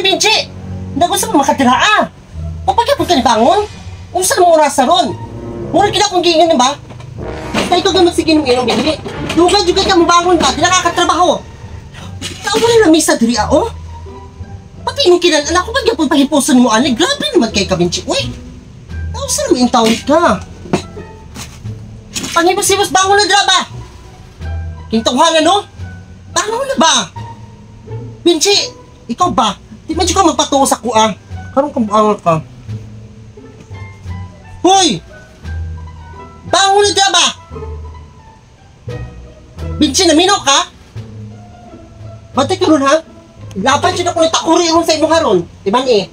Hoy, Benji! Hindi ko sa makatira Papagapon ka ni bangon? Kung saan mo oras ron? Mura kita kung gingan ba? Kaya ito gamit sige ng inong Benji. Dugay juga ka mabangon ka, di nakakatrabaho. Tawa na lang misa diri Pati yung kinala ko, bagapon pahipusan mo anay. Grabe naman kay ka, Benji. Uy! Tawa saan mo intawid ka? Panghibos-hibos, bangon na dira ba? Kintunghanan, no? Bangon na ba? Benji, ikaw ba? Di medyo ka magpatuwa sa kuang. Karong kabuangan ka. Hoy! Bangon na dira ba? Benji, namino ka? Batay ka ron, ha? Laban siya na kung itakuri ron sa imong haron. Diba ni?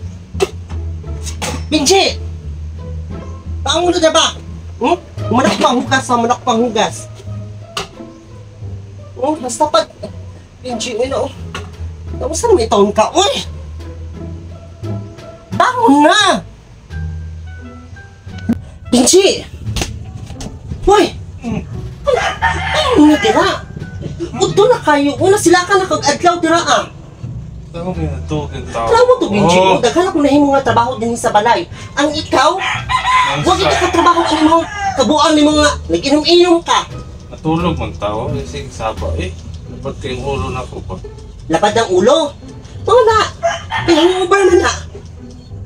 Benji! Bangon na dira ba? Manak pang hugas ha, manak pang hugas. Basta pag... Benji, uy na Tapos na may taon ka, uy! Bangon na! Benji! Uy! Ano na tira? Uto na kayo, una sila ka nakag-adlaw tira Tawag nga ito, kintaw. Trabaho to, Benji. Daghan ako nahimo nga trabaho din sa balay. Ang ikaw, huwag ito katrabaho ka mo. Kabuang ni mga nag-inom-inom ka. Natulog man tao, sige saba Dapat kayong ulo na ko pa. Lapad ng ulo. Mga na, hangover man na.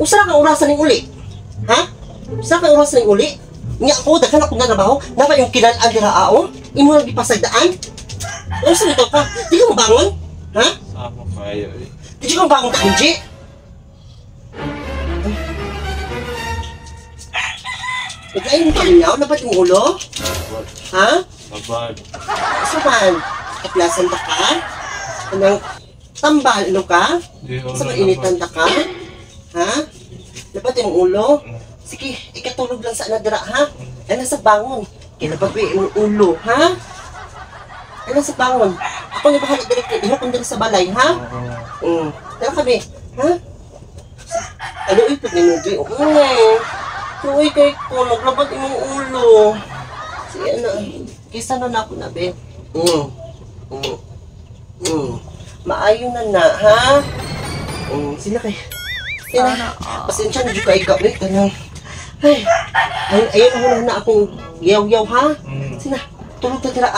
Usara kang orasan ng uli. Ha? Usara kang orasan ng uli. Nga ako, daghan ako nga trabaho. Dapat yung kinalaan dira imo lang ipasagdaan. Usa nito ka, di ka mabangon? Ha? Sama kayo Di ka mabangon ka, Benji? Nagkain mo kalinyaw? Lapad yung ulo? Ha? Babad. Saan? Kaplasan ta ka? Anong tambal, ano ka? Sa mainitan ta ka? Ha? Dapat yung ulo? Sige, ikatulog lang sa anadra, ha? Ano sa bangon? Kinapagwi yung ulo, ha? Ano sa bangon? Ako na bahala direkta, ihukon din sa balay, ha? Tara kami, ha? Ano ipag ni Nuji? Uy, kay ko, naglabat yung ulo. Sige, ano? Kisa na ako na, be. Maayo na, ha? Sila kay... Pasensya na dyan ka ikaw, eh. Ganang... Ay, ayun na akong yaw-yaw, ha? Sina, tulog na tira,